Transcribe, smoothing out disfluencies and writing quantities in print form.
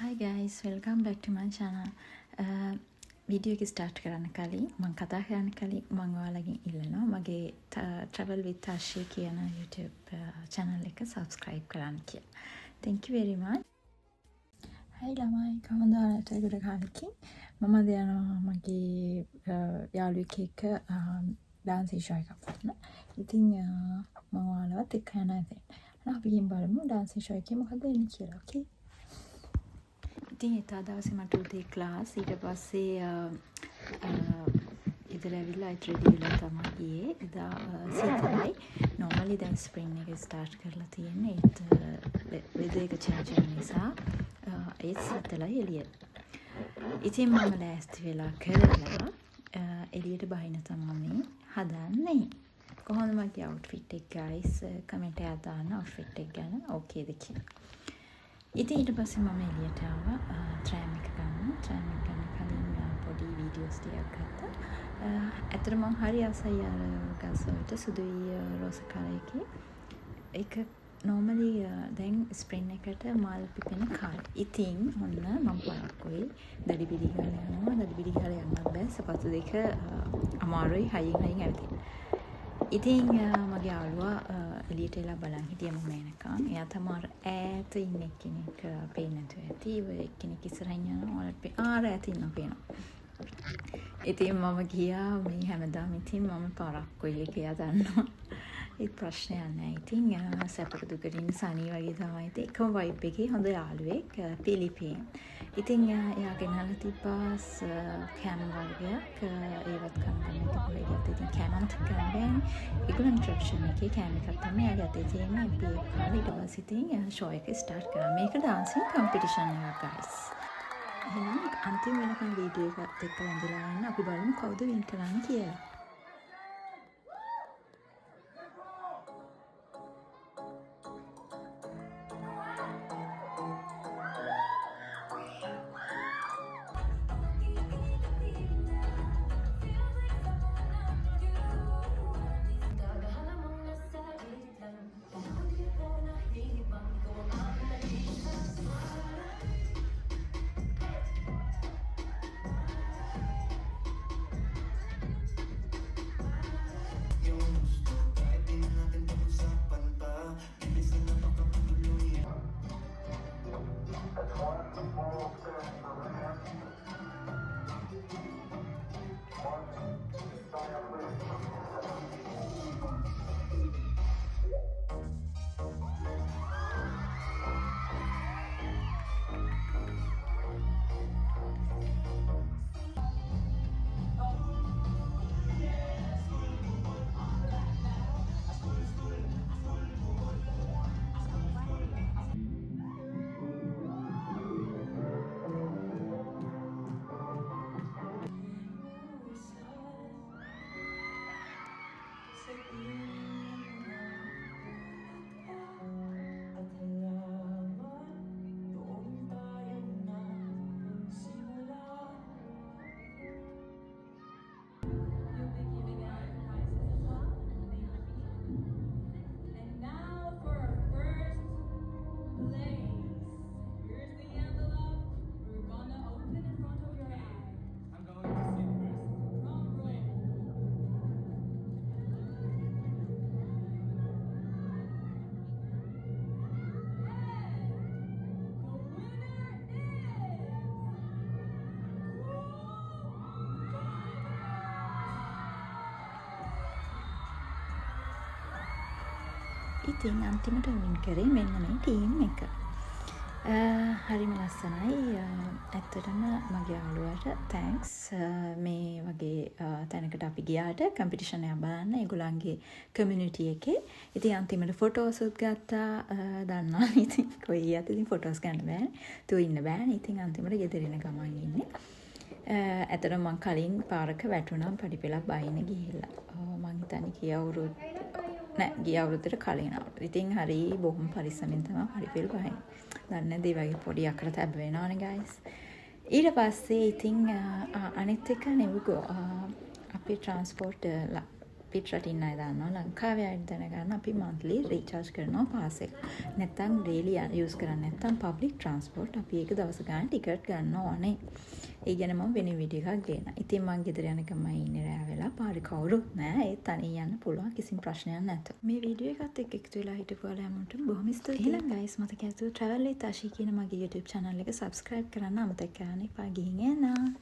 Hi guys, welcome back to my channel. Video එක start කරන්න කලින් මම කතා කරන්න කලින් මම ඔයාලගෙන් ඉල්ලනවා මගේ travel with Ashi කියන YouTube channel එක subscribe කරන්න කියලා. Thank you very much. Hi ළමයි, කොහොමද ඔයාලට ගොඩ කාලෙකින් මම අද යනවා මගේ යාළුවෙක් එක්ක dance show එකක් කරන්න. ඉතින් මම ඔයාලවත් එක්ක යනවා ඉතින්. අපි ගිහින් බලමු dance show එකේ මොකද වෙන්නේ කියලා. Okay? ඉතින් එදා දවසේ මට උදේ ක්ලාස් ඊට පස්සේ ඉදලා ඇවිල්ලා අයිත් රෙඩි වෙලා තමයි ගියේ. එදා සීතලයි. normally දැන් ස්ප්‍රින්ග් එක ස්ටාර්ට් කරලා තියෙන්නේ. ඒත් වෙදර් එක චේන්ජ් වෙන නිසා ඒත් සීතලයි එළිය. ඉතින් මම ලෑස්ති වෙලා කරලා එළියට බහින තමයි හදන්නේ. කොහොමද මගේ outfit එක guys? කමෙන්ට් එකක් දාන්න outfit එක ගැන. okay ද කියලා. ඉතින් ඊට පස්සේ මම එළියට ආවා tram එක ගන්න. tram එක ගන්න කලින් පොඩි වීඩියෝස් ටිකක් ගත්තා. ඇත්තට මම හරි ආසයි අර ගස් වලට සුදුයි රෝස කලර් එකේ. ඒක normally දැන් ස්ප්‍රින්ග් එකට මල් පිපෙන කාලේ. ඉතින් ඔන්න මම පරක්කුයි දඩි බිලි ගාලා යනවා. දඩි බිලි ගාලා යන්නත් බෑ. සපත්තු දෙක අමාරුයි හයියෙන් ඇවිදින්න. ඉතින් මගේ යාළුවා එළියට එලා බලන් හිටියා මම එනකන්. එයා තමයි ඈත ඉන්න කෙනෙක් පේන්නේ නැතුව ඇති. ඔය එක්කෙනෙක් ඉස්සරහින් යනවා. ඔයාලට ඈත ඉන්නවා පේනවා. ඉතින් මම ගියා මේ හැමදාම ඉතින් මම පරක්කුයි කියලා දන්නවා. ඒ ප්‍රශ්නයක් නැහැ. ඉතින් සැපක දුකට ඉන්න සනී වගේ තමයි ඉතින් එකම වයිබ් එකේ හොඳ යාළුවෙක් පිලිපීන්. ඉතින් එයා ගෙනල්ලා තිබ්බාස් කෑම වර්ගයක් ඒවත් කන්න තමයි ඉතින් කෑමත් ගන්න බෑනේ. ඒගොල්ලන් ඉන්ට්‍රොඩක්ෂන් එකේ කෑම එකක් තමයි එයා ගත්තේ තියෙන්නේ. අපි ඒක කාලේ ඊට පස්සේ ඉතින් ෂෝ එක ස්ටාර්ට් කරා. මේක ඩාන්සින් කම්පිටිෂන් එකක් guys. එහෙනම් අන්තිම වෙනකන් වීඩියෝ එකත් එක්ක ඇඳලා යන්න අපි බලමු කවුද වින් කරන්නේ කියලා. ඉතින් අන්තිමට වින් කරේ මෙන්න මේ ටීම් එක. හරිම ලස්සනයි. ඇත්තටම මගේ යාළුවාට තෑන්ක්ස් මේ වගේ තැනකට අපි ගියාට කම්පිටිෂන් එක බලන්න ඒගොල්ලන්ගේ කමියුනිටි එකේ. ඉතින් අන්තිමට ෆොටෝස් උත් ගත්තා. දන්නවා ඉතින් කොයි යත් ඉතින් ෆොටෝස් ගන්න බෑනේ. තු ඉන්න බෑනේ. ඉතින් අන්තිමට ගෙදර එන ගමන් ඉන්නේ. ඇත්තටම මං කලින් පාරක වැටුණා පඩිපෙළක් බයින්න ගිහිල්ලා. මං හිතන්නේ කී අවුරුදු නෑ ගිය අවුරුද්දට කලින් අවුරුද්ද. ඉතින් හරි බොහොම පරිස්සමෙන් තමයි පඩිපෙළ බහින්නේ. දන්නේ නැද්ද ඒ වගේ පොඩි අකට තැබ වෙනවනේ guys. ඊට පස්සේ ඉතින් අනිත් එක නෙවෙයි අපේ ට්‍රාන්ස්පෝර්ට් පිට රටින් අය දන්නවා ලංකාවේ අය දැනගන්න අපි monthly recharge කරනවා පාස් එක. නැත්තම් daily use කරන්නේ නැත්තම් public transport අපි ඒක දවස ගානේ ටිකට් ගන්න ඕනේ. ඒ ගැන මම වෙන වීඩියෝ එකක් ගේනවා. ඉතින් මං ගෙදර යන ගමන් ඉන්නේ රෑ වෙලා පාරේ කවුරුත් නැහැ. ඒත් තනියෙන් යන්න පුළුවන් කිසිම ප්‍රශ්නයක් නැත. මේ වීඩියෝ එකත් එක්ක එකතු වෙලා හිටපු ඔයාලා හැමෝටම බොහොම ස්තුතියි. එහෙනම් guys මතක ඇතුව travel with Tashi කියන මගේ YouTube channel එක subscribe කරන්න අමතක කරන්න එපා. ගිහින් එන්න.